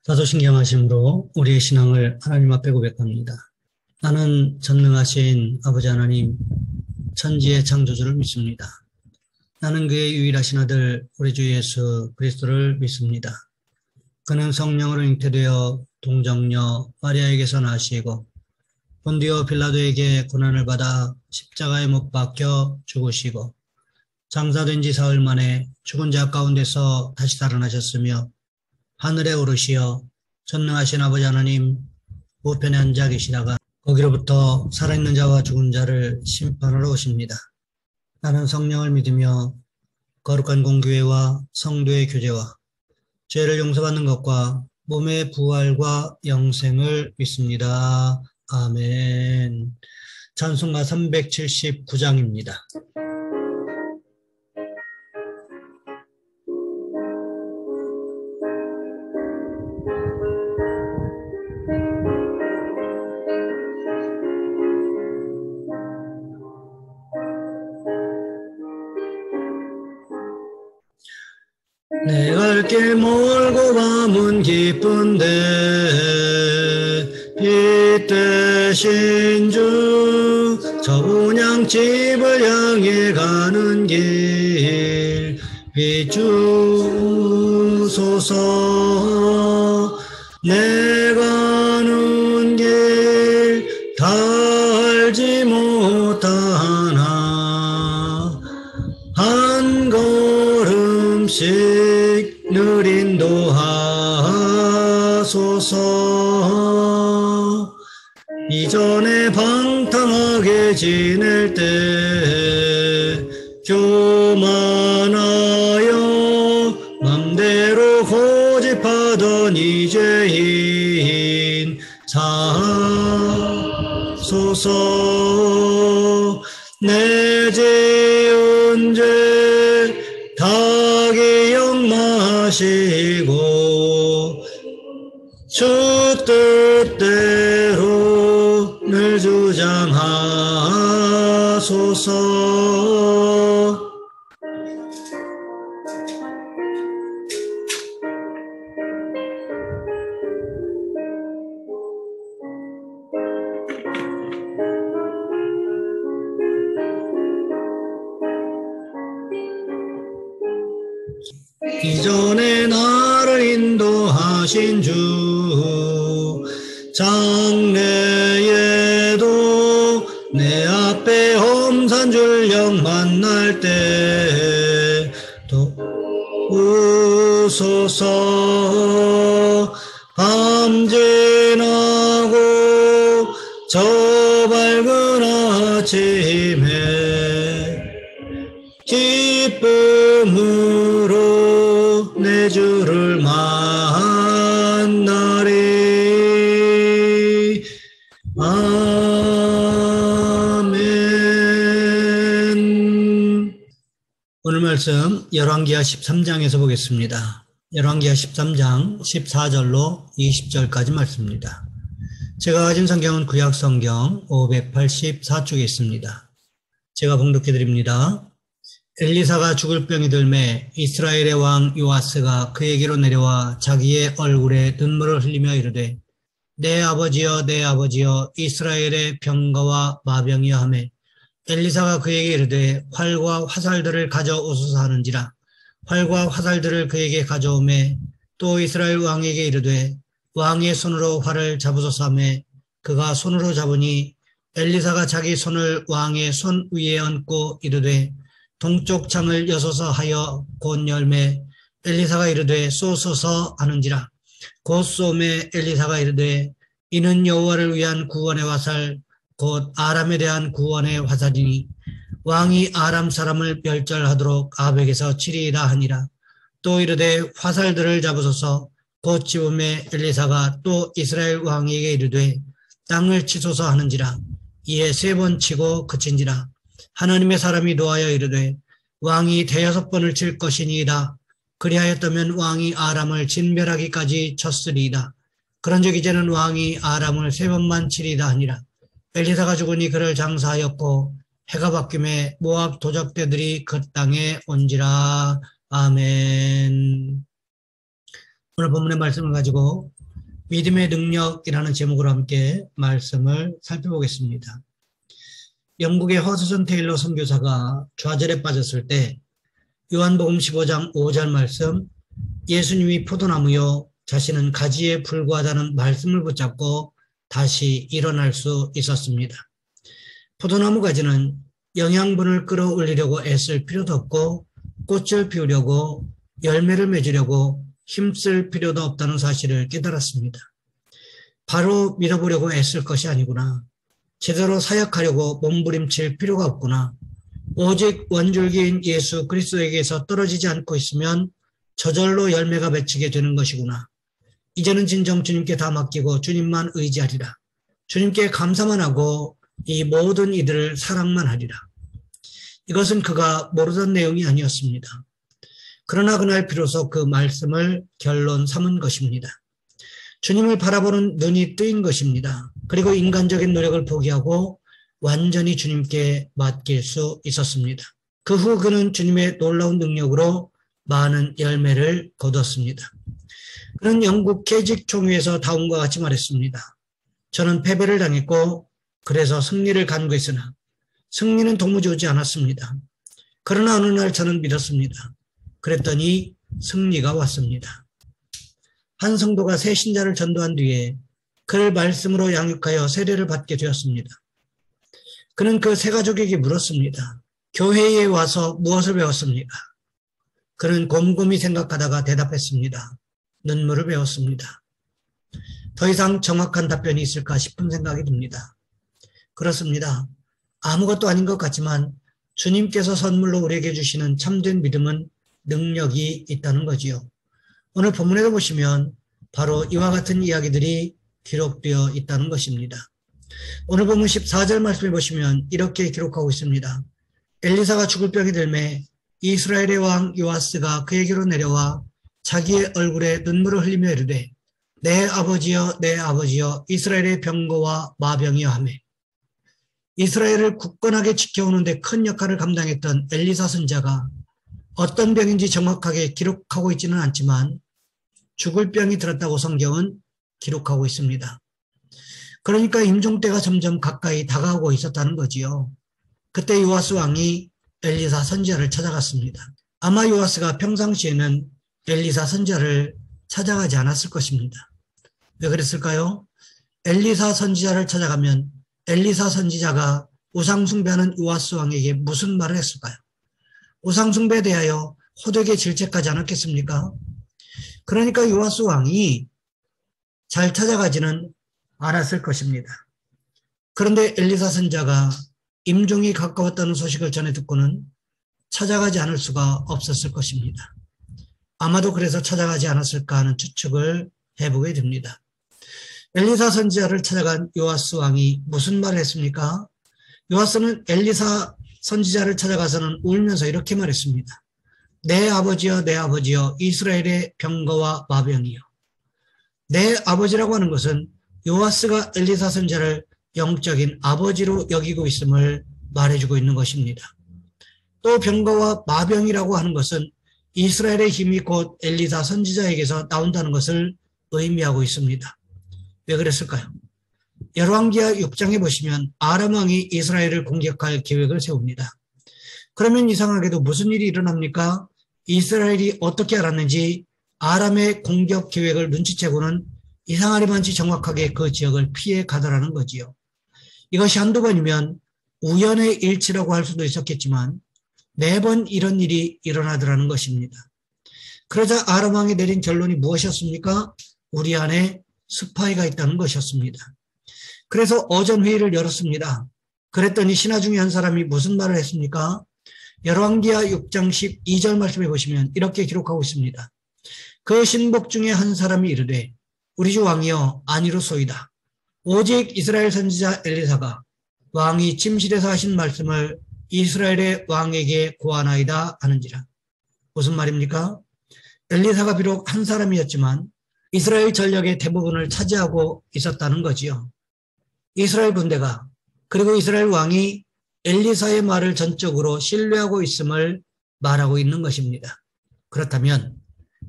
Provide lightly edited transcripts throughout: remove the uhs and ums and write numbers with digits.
다소신경하심으로 우리의 신앙을 하나님 앞에 고백합니다. 나는 전능하신 아버지 하나님, 천지의 창조주를 믿습니다. 나는 그의 유일하신 아들 우리 주 예수 그리스도를 믿습니다. 그는 성령으로 잉태되어 동정녀 마리아에게서 나시고 본디오 빌라도에게 고난을 받아 십자가에 못 박혀 죽으시고 장사된 지 사흘 만에 죽은 자 가운데서 다시 살아나셨으며 하늘에 오르시어 전능하신 아버지 하나님 우편에 앉아 계시다가 거기로부터 살아있는 자와 죽은 자를 심판하러 오십니다. 나는 성령을 믿으며 거룩한 공교회와 성도의 교제와 죄를 용서받는 것과 몸의 부활과 영생을 믿습니다. 아멘. 찬송가 379장입니다. 내 갈 길 멀고 밤은 깊은데 빛 대신 주 저 분향집을 향해 가는 길 비추소서. 내 가는 길 다 알지 못하나 한 걸음씩 늘 인도하소서. 이전에 방탕하게 지낼 때 교만하여 맘대로 고집하던 이 죄인 사소서. 내 지은 죄 다 기억 마시고 주 뜻대로 늘 주장하소서. 이전에 나를 인도하신 주 장래에도 내 앞에 험산 줄령 만날 때 도우소서. 밤 지나고 저 밝은 아침에 기쁨으로 내 주를 만나리. 아멘. 오늘 말씀 열왕기하 13장에서 보겠습니다. 열왕기하 13장 14절로 20절까지 말씀입니다. 제가 가진 성경은 구약성경 584쪽에 있습니다. 제가 봉독해 드립니다. 엘리사가 죽을 병이 들매 이스라엘의 왕 요아스가 그에게로 내려와 자기의 얼굴에 눈물을 흘리며 이르되 내 아버지여 내 아버지여 이스라엘의 병거와 마병이여 하매 엘리사가 그에게 이르되 활과 화살들을 가져오소서 하는지라. 활과 화살들을 그에게 가져오매 또 이스라엘 왕에게 이르되 왕의 손으로 활을 잡으소서 하매 그가 손으로 잡으니 엘리사가 자기 손을 왕의 손 위에 얹고 이르되 동쪽 창을 여소서 하여 곧 열매 엘리사가 이르되 쏘소서 하는지라. 곧 쏘매 엘리사가 이르되 이는 여호와를 위한 구원의 화살 곧 아람에 대한 구원의 화살이니 왕이 아람 사람을 멸절하도록 아벡에서 치리이다 하니라. 또 이르되 화살들을 잡으소서. 곧 집음에 엘리사가 또 이스라엘 왕에게 이르되 땅을 치소서 하는지라. 이에 3번 치고 그친지라. 하나님의 사람이 노하여 이르되 왕이 5번을 칠 것이니이다. 그리하였다면 왕이 아람을 진멸하기까지 쳤으리이다. 그런즉 이제는 왕이 아람을 3번만 치리이다 하니라. 엘리사가 죽으니 그를 장사하였고 해가 바뀜에 모압 도적대들이 그 땅에 온지라. 아멘. 오늘 본문의 말씀을 가지고 믿음의 능력이라는 제목으로 함께 말씀을 살펴보겠습니다. 영국의 허드슨 테일러 선교사가 좌절에 빠졌을 때 요한복음 15장 5절 말씀, 예수님이 포도나무요 자신은 가지에 불과하다는 말씀을 붙잡고 다시 일어날 수 있었습니다. 포도나무 가지는 영양분을 끌어올리려고 애쓸 필요도 없고 꽃을 피우려고 열매를 맺으려고 힘쓸 필요도 없다는 사실을 깨달았습니다. 바로 밀어보려고 애쓸 것이 아니구나. 제대로 사역하려고 몸부림칠 필요가 없구나. 오직 원줄기인 예수 그리스도에게서 떨어지지 않고 있으면 저절로 열매가 맺히게 되는 것이구나. 이제는 진정 주님께 다 맡기고 주님만 의지하리라. 주님께 감사만 하고 이 모든 이들을 사랑만 하리라. 이것은 그가 모르던 내용이 아니었습니다. 그러나 그날 비로소 그 말씀을 결론 삼은 것입니다. 주님을 바라보는 눈이 뜨인 것입니다. 그리고 인간적인 노력을 포기하고 완전히 주님께 맡길 수 있었습니다. 그 후 그는 주님의 놀라운 능력으로 많은 열매를 거뒀습니다. 그는 영국 캐직 총회에서 다음과 같이 말했습니다. 저는 패배를 당했고 그래서 승리를 간구했으나 승리는 도무지 오지 않았습니다. 그러나 어느 날 저는 믿었습니다. 그랬더니 승리가 왔습니다. 한 성도가 새 신자를 전도한 뒤에 그를 말씀으로 양육하여 세례를 받게 되었습니다. 그는 그 새 가족에게 물었습니다. 교회에 와서 무엇을 배웠습니까? 그는 곰곰이 생각하다가 대답했습니다. 눈물을 배웠습니다. 더 이상 정확한 답변이 있을까 싶은 생각이 듭니다. 그렇습니다. 아무것도 아닌 것 같지만 주님께서 선물로 우리에게 주시는 참된 믿음은 능력이 있다는 거지요. 오늘 본문에도 보시면 바로 이와 같은 이야기들이 기록되어 있다는 것입니다. 오늘 본문 14절 말씀에 보시면 이렇게 기록하고 있습니다. 엘리사가 죽을 병이 들매 이스라엘의 왕 요아스가 그에게로 내려와 자기의 얼굴에 눈물을 흘리며 이르되 내 아버지여 내 아버지여 이스라엘의 병거와 마병이여 하매 이스라엘을 굳건하게 지켜오는 데 큰 역할을 감당했던 엘리사 선지자가 어떤 병인지 정확하게 기록하고 있지는 않지만 죽을 병이 들었다고 성경은 기록하고 있습니다. 그러니까 임종 때가 점점 가까이 다가오고 있었다는 거지요. 그때 요아스 왕이 엘리사 선지자를 찾아갔습니다. 아마 요아스가 평상시에는 엘리사 선지자를 찾아가지 않았을 것입니다. 왜 그랬을까요? 엘리사 선지자를 찾아가면 엘리사 선지자가 우상숭배하는 요아스 왕에게 무슨 말을 했을까요? 우상숭배에 대하여 호되게 질책하지 않았겠습니까? 그러니까 요아스 왕이 잘 찾아가지는 않았을 것입니다. 그런데 엘리사 선지자가 임종이 가까웠다는 소식을 전해 듣고는 찾아가지 않을 수가 없었을 것입니다. 아마도 그래서 찾아가지 않았을까 하는 추측을 해보게 됩니다. 엘리사 선지자를 찾아간 요아스 왕이 무슨 말을 했습니까? 요아스는 엘리사 선지자를 찾아가서는 울면서 이렇게 말했습니다. 내 아버지여 내 아버지여 이스라엘의 병거와 마병이여. 내 아버지라고 하는 것은 요아스가 엘리사 선지자를 영적인 아버지로 여기고 있음을 말해주고 있는 것입니다. 또 병거와 마병이라고 하는 것은 이스라엘의 힘이 곧 엘리사 선지자에게서 나온다는 것을 의미하고 있습니다. 왜 그랬을까요? 열왕기하 6장에 보시면 아람 왕이 이스라엘을 공격할 계획을 세웁니다. 그러면 이상하게도 무슨 일이 일어납니까? 이스라엘이 어떻게 알았는지 아람의 공격 계획을 눈치채고는 이상하리만치 정확하게 그 지역을 피해 가더라는 거지요. 이것이 한두 번이면 우연의 일치라고 할 수도 있었겠지만 매번 이런 일이 일어나더라는 것입니다. 그러자 아람 왕이 내린 결론이 무엇이었습니까? 우리 안에 스파이가 있다는 것이었습니다. 그래서 어전 회의를 열었습니다. 그랬더니 신하 중에 한 사람이 무슨 말을 했습니까? 열왕기하 6장 12절 말씀에 보시면 이렇게 기록하고 있습니다. 그 신복 중에 한 사람이 이르되 우리 주 왕이여 아니로소이다. 오직 이스라엘 선지자 엘리사가 왕이 침실에서 하신 말씀을 이스라엘의 왕에게 고하나이다 하는지라. 무슨 말입니까? 엘리사가 비록 한 사람이었지만 이스라엘 전력의 대부분을 차지하고 있었다는 거지요. 이스라엘 군대가 그리고 이스라엘 왕이 엘리사의 말을 전적으로 신뢰하고 있음을 말하고 있는 것입니다. 그렇다면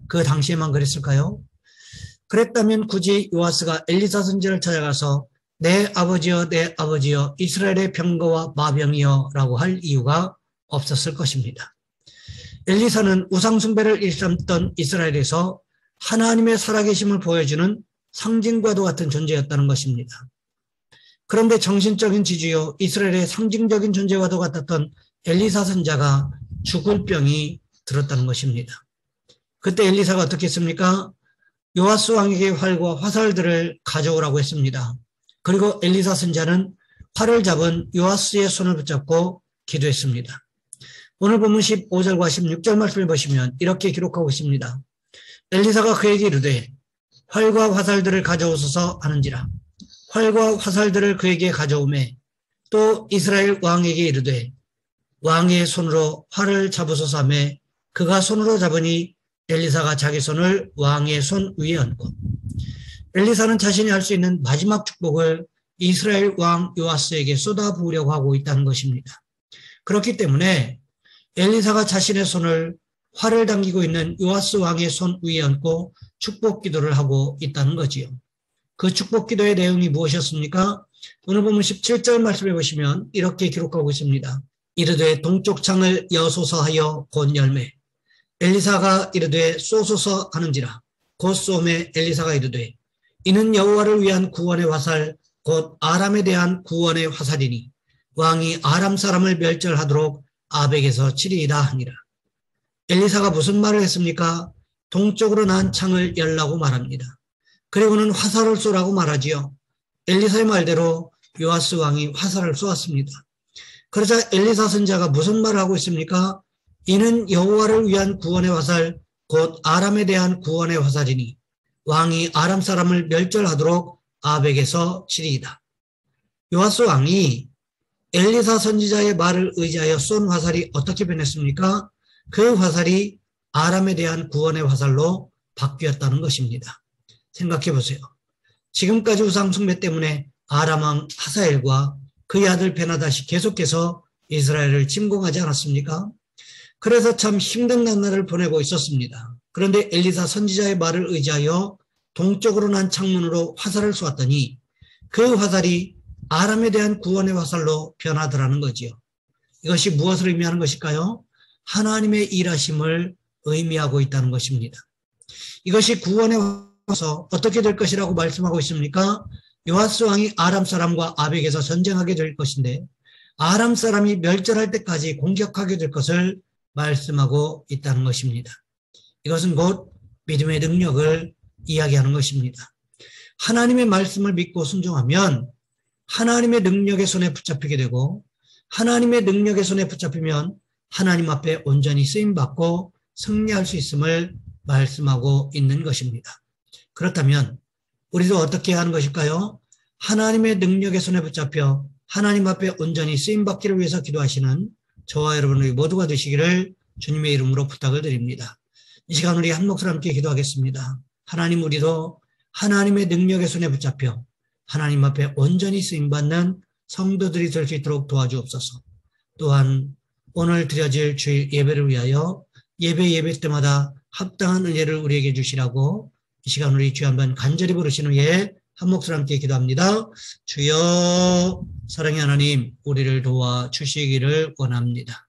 그 당시에만 그랬을까요? 그랬다면 굳이 요아스가 엘리사 선지자를 찾아가서 내 아버지여 내 아버지여 이스라엘의 병거와 마병이여 라고 할 이유가 없었을 것입니다. 엘리사는 우상숭배를 일삼던 이스라엘에서 하나님의 살아계심을 보여주는 상징과도 같은 존재였다는 것입니다. 그런데 정신적인 지주요 이스라엘의 상징적인 존재와도 같았던 엘리사 선지자가 죽을 병이 들었다는 것입니다. 그때 엘리사가 어떻게 했습니까? 요아스 왕에게 활과 화살들을 가져오라고 했습니다. 그리고 엘리사 선지자는 활을 잡은 요아스의 손을 붙잡고 기도했습니다. 오늘 본문 15절과 16절 말씀을 보시면 이렇게 기록하고 있습니다. 엘리사가 그에게 이르되 활과 화살들을 가져오소서 하는지라. 활과 화살들을 그에게 가져오매 또 이스라엘 왕에게 이르되 왕의 손으로 활을 잡으소서 하매 그가 손으로 잡으니 엘리사가 자기 손을 왕의 손 위에 얹고 엘리사는 자신이 할 수 있는 마지막 축복을 이스라엘 왕 요아스에게 쏟아부으려고 하고 있다는 것입니다. 그렇기 때문에 엘리사가 자신의 손을 활을 당기고 있는 요아스 왕의 손 위에 얹고 축복 기도를 하고 있다는 거지요. 그 축복 기도의 내용이 무엇이었습니까? 오늘 보면 17절 말씀해 보시면 이렇게 기록하고 있습니다. 이르되 동쪽 창을 여소서 하여 곧 열매 엘리사가 이르되 쏘소서 하는지라 곧 쏘매 엘리사가 이르되 이는 여호와를 위한 구원의 화살 곧 아람에 대한 구원의 화살이니 왕이 아람 사람을 멸절하도록 아벡에서 치리이다 하니라. 엘리사가 무슨 말을 했습니까? 동쪽으로 난 창을 열라고 말합니다. 그리고는 화살을 쏘라고 말하지요. 엘리사의 말대로 요아스 왕이 화살을 쏘았습니다. 그러자 엘리사 선지자가 무슨 말을 하고 있습니까? 이는 여호와를 위한 구원의 화살 곧 아람에 대한 구원의 화살이니 왕이 아람 사람을 멸절하도록 아벡에서 치리이다. 요아스 왕이 엘리사 선지자의 말을 의지하여 쏜 화살이 어떻게 변했습니까? 그 화살이 아람에 대한 구원의 화살로 바뀌었다는 것입니다. 생각해 보세요. 지금까지 우상 숭배 때문에 아람 왕 하사엘과 그의 아들 베나다시 계속해서 이스라엘을 침공하지 않았습니까? 그래서 참 힘든 나날을 보내고 있었습니다. 그런데 엘리사 선지자의 말을 의지하여 동쪽으로 난 창문으로 화살을 쏘았더니 그 화살이 아람에 대한 구원의 화살로 변하더라는 거지요. 이것이 무엇을 의미하는 것일까요? 하나님의 일하심을 의미하고 있다는 것입니다. 이것이 구원의 화살로 어떻게 될 것이라고 말씀하고 있습니까? 요아스 왕이 아람 사람과 아벡에서 전쟁하게 될 것인데 아람 사람이 멸절할 때까지 공격하게 될 것을 말씀하고 있다는 것입니다. 이것은 곧 믿음의 능력을 이야기하는 것입니다. 하나님의 말씀을 믿고 순종하면 하나님의 능력의 손에 붙잡히게 되고 하나님의 능력의 손에 붙잡히면 하나님 앞에 온전히 쓰임받고 승리할 수 있음을 말씀하고 있는 것입니다. 그렇다면 우리도 어떻게 하는 것일까요? 하나님의 능력의 손에 붙잡혀 하나님 앞에 온전히 쓰임받기를 위해서 기도하시는 저와 여러분의 모두가 되시기를 주님의 이름으로 부탁을 드립니다. 이 시간 우리 한 목소리 함께 기도하겠습니다. 하나님, 우리도 하나님의 능력의 손에 붙잡혀 하나님 앞에 온전히 쓰임받는 성도들이 될 수 있도록 도와주옵소서. 또한 오늘 드려질 주일 예배를 위하여 예배 때마다 합당한 은혜를 우리에게 주시라고 이 시간 우리 주여 한번 간절히 부르신 후에 한 목소리 함께 기도합니다. 주여, 사랑의 하나님, 우리를 도와주시기를 원합니다.